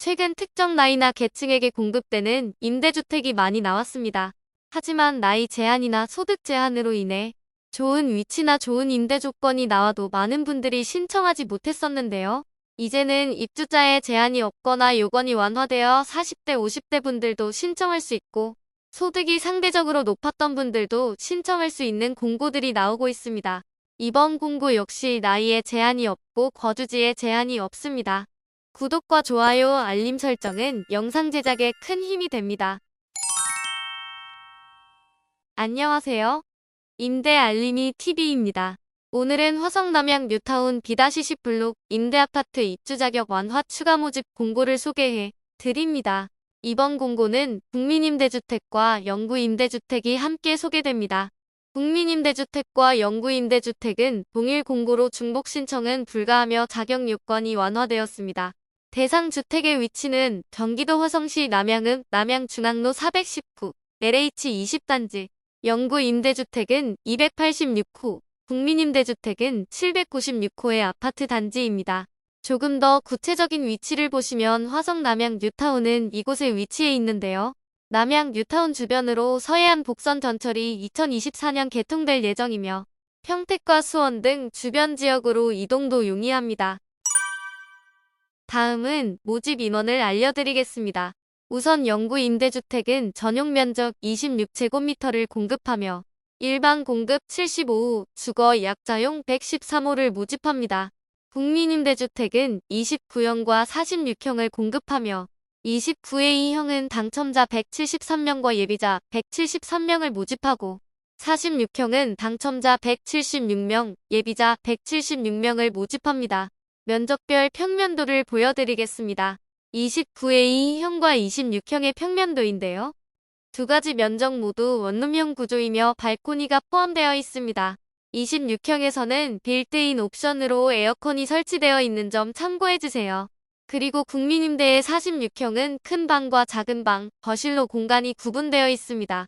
최근 특정 나이나 계층에게 공급되는 임대주택이 많이 나왔습니다. 하지만 나이 제한이나 소득 제한으로 인해 좋은 위치나 좋은 임대 조건이 나와도 많은 분들이 신청하지 못했었는데요. 이제는 입주자의 제한이 없거나 요건이 완화되어 40대, 50대 분들도 신청할 수 있고 소득이 상대적으로 높았던 분들도 신청할 수 있는 공고들이 나오고 있습니다. 이번 공고 역시 나이에 제한이 없고 거주지에 제한이 없습니다. 구독과 좋아요, 알림 설정은 영상 제작에 큰 힘이 됩니다. 안녕하세요. 임대 알림이 TV입니다. 오늘은 화성 남양 뉴타운 B-10 블록 임대아파트 입주 자격 완화 추가 모집 공고를 소개해 드립니다. 이번 공고는 국민임대주택과 영구임대주택이 함께 소개됩니다. 국민임대주택과 영구임대주택은 동일 공고로 중복 신청은 불가하며 자격 요건이 완화되었습니다. 대상 주택의 위치는 경기도 화성시 남양읍 남양중앙로 419 LH 20단지, 영구임대주택은 286호, 국민임대주택은 796호의 아파트 단지입니다. 조금 더 구체적인 위치를 보시면 화성 남양 뉴타운은 이곳에 위치해 있는데요. 남양 뉴타운 주변으로 서해안 복선 전철이 2024년 개통될 예정이며 평택과 수원 등 주변 지역으로 이동도 용이합니다. 다음은 모집 인원을 알려드리겠습니다. 우선 영구임대주택은 전용 면적 26제곱미터를 공급하며 일반 공급 75호, 주거 약자용 113호를 모집합니다. 국민임대주택은 29형과 46형을 공급하며 29A 형은 당첨자 173명과 예비자 173명을 모집하고 46형은 당첨자 176명, 예비자 176명을 모집합니다. 면적별 평면도를 보여드리겠습니다. 29A 형과 26형의 평면도인데요. 두 가지 면적 모두 원룸형 구조이며 발코니가 포함되어 있습니다. 26형에서는 빌트인 옵션으로 에어컨이 설치되어 있는 점 참고해주세요. 그리고 국민임대의 46형은 큰 방과 작은 방, 거실로 공간이 구분되어 있습니다.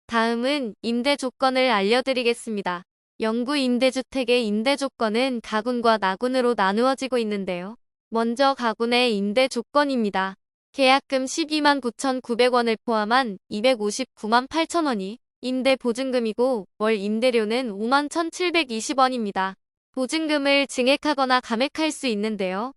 다음은 임대 조건을 알려드리겠습니다. 영구임대주택의 임대 조건은 가군과 나군으로 나누어지고 있는데요. 먼저 가군의 임대 조건입니다. 계약금 12만 9,900원을 포함한 259만 8천원이 임대 보증금이고 월 임대료는 5만 1,720원입니다. 보증금을 증액하거나 감액할 수 있는데요.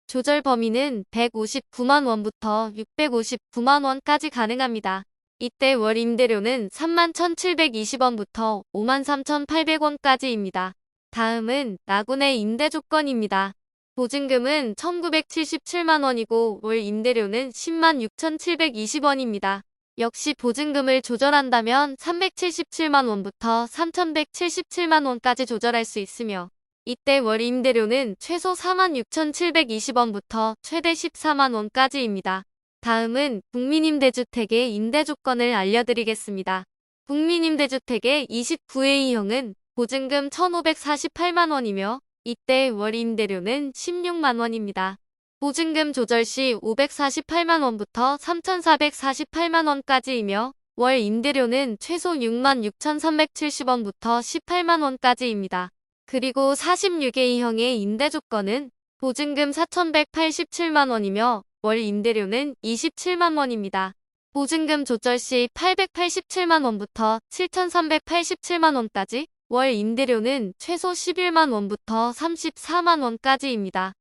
조절 범위는 159만 원부터 659만 원까지 가능합니다. 이때 월 임대료는 3만 1,720원부터 5만 3,800원까지입니다. 다음은 나군의 임대 조건입니다. 보증금은 1,977만 원이고 월 임대료는 10만 6,720원입니다. 역시 보증금을 조절한다면 377만 원부터 3,177만 원까지 조절할 수 있으며 이때 월 임대료는 최소 4만 6,720원부터 최대 14만 원까지입니다. 다음은 국민임대주택의 임대 조건을 알려드리겠습니다. 국민임대주택의 29A형은 보증금 1,548만 원이며 이때 월 임대료는 16만 원입니다. 보증금 조절 시 548만 원부터 3,448만 원까지이며 월 임대료는 최소 6만 6,370원부터 18만 원까지입니다. 그리고 46A형의 임대 조건은 보증금 4,187만 원이며 월 임대료는 27만 원입니다. 보증금 조절 시 887만 원부터 7,387만 원까지, 월 임대료는 최소 11만 원부터 34만 원까지입니다.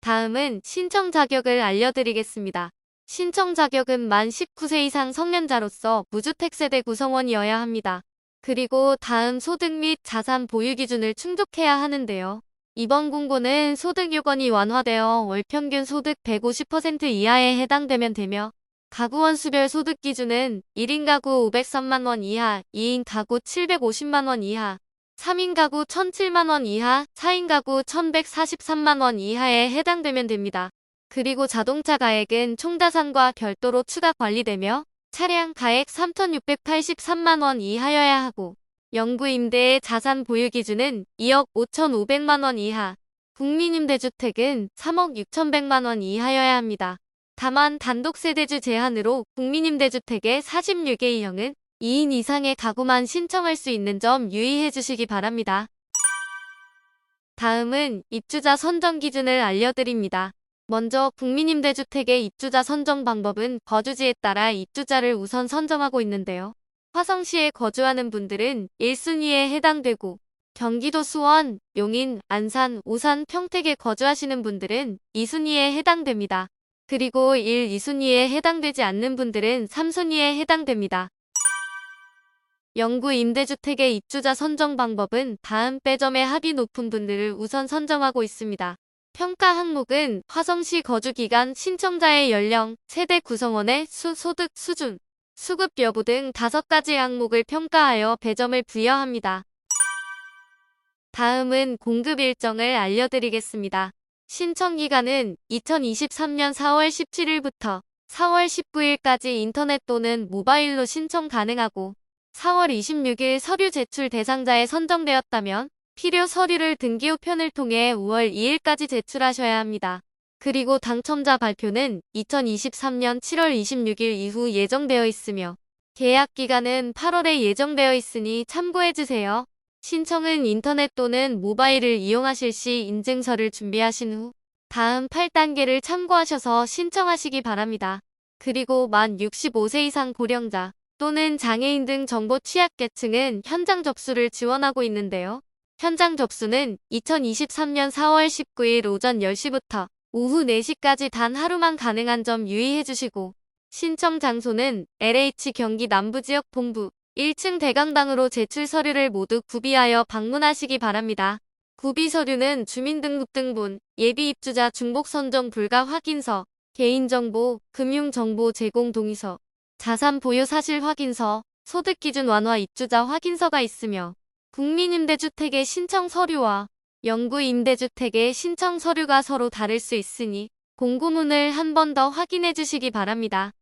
다음은 신청 자격을 알려드리겠습니다. 신청 자격은 만 19세 이상 성년자로서 무주택 세대 구성원이어야 합니다. 그리고 다음 소득 및 자산 보유 기준을 충족해야 하는데요. 이번 공고는 소득 요건이 완화되어 월 평균 소득 150% 이하에 해당되면 되며 가구원 수별 소득 기준은 1인 가구 503만 원 이하, 2인 가구 750만 원 이하, 3인 가구 1,007만 원 이하, 4인 가구 1,143만 원 이하에 해당되면 됩니다. 그리고 자동차 가액은 총자산과 별도로 추가 관리되며 차량 가액 3,683만 원 이하여야 하고 영구임대의 자산 보유 기준은 2억 5,500만 원 이하, 국민임대주택은 3억 6,100만 원 이하여야 합니다. 다만 단독세대주 제한으로 국민임대주택의 46A형은 2인 이상의 가구만 신청할 수 있는 점 유의해 주시기 바랍니다. 다음은 입주자 선정 기준을 알려드립니다. 먼저 국민임대주택의 입주자 선정 방법은 거주지에 따라 입주자를 우선 선정하고 있는데요. 화성시에 거주하는 분들은 1순위에 해당되고 경기도 수원, 용인, 안산, 오산, 평택에 거주하시는 분들은 2순위에 해당됩니다. 그리고 1, 2순위에 해당되지 않는 분들은 3순위에 해당됩니다. 영구 임대주택의 입주자 선정 방법은 다음 빼점의 합이 높은 분들을 우선 선정하고 있습니다. 평가 항목은 화성시 거주기간, 신청자의 연령, 세대 구성원의 수, 소득 수준, 수급 여부 등 5가지 항목을 평가하여 배점을 부여합니다. 다음은 공급 일정을 알려드리겠습니다. 신청 기간은 2023년 4월 17일부터 4월 19일까지 인터넷 또는 모바일로 신청 가능하고 4월 26일 서류 제출 대상자에 선정되었다면 필요 서류를 등기 우편을 통해 5월 2일까지 제출하셔야 합니다. 그리고 당첨자 발표는 2023년 7월 26일 이후 예정되어 있으며 계약 기간은 8월에 예정되어 있으니 참고해주세요. 신청은 인터넷 또는 모바일을 이용하실 시 인증서를 준비하신 후 다음 8단계를 참고하셔서 신청하시기 바랍니다. 그리고 만 65세 이상 고령자 또는 장애인 등 정보 취약계층은 현장 접수를 지원하고 있는데요. 현장 접수는 2023년 4월 19일 오전 10시부터 오후 4시까지 단 하루만 가능한 점 유의해 주시고 신청 장소는 LH 경기 남부지역 본부 1층 대강당으로 제출 서류를 모두 구비하여 방문하시기 바랍니다. 구비 서류는 주민등록등본, 예비입주자 중복선정 불가 확인서, 개인정보, 금융정보 제공 동의서, 자산 보유 사실 확인서, 소득기준 완화 입주자 확인서가 있으며 국민임대주택의 신청 서류와 영구임대주택의 신청 서류가 서로 다를 수 있으니 공고문을 한 번 더 확인해 주시기 바랍니다.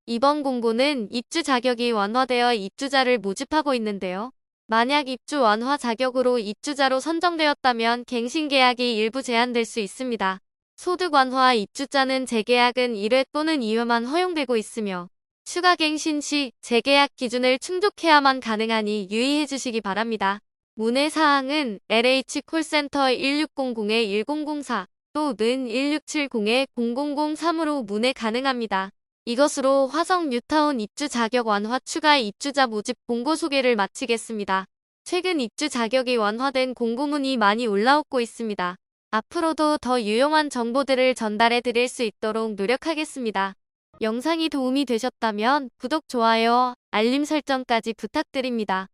이번 공고는 입주 자격이 완화되어 입주자를 모집하고 있는데요. 만약 입주 완화 자격으로 입주자로 선정되었다면 갱신계약이 일부 제한될 수 있습니다. 소득 완화 입주자는 재계약은 1회 또는 2회만 허용되고 있으며 추가 갱신 시 재계약 기준을 충족해야만 가능하니 유의해 주시기 바랍니다. 문의 사항은 LH 콜센터 1600-1004 또는 1670-0003으로 문의 가능합니다. 이것으로 화성 뉴타운 입주 자격 완화 추가 입주자 모집 공고 소개를 마치겠습니다. 최근 입주 자격이 완화된 공고문이 많이 올라오고 있습니다. 앞으로도 더 유용한 정보들을 전달해 드릴 수 있도록 노력하겠습니다. 영상이 도움이 되셨다면 구독, 좋아요, 알림 설정까지 부탁드립니다.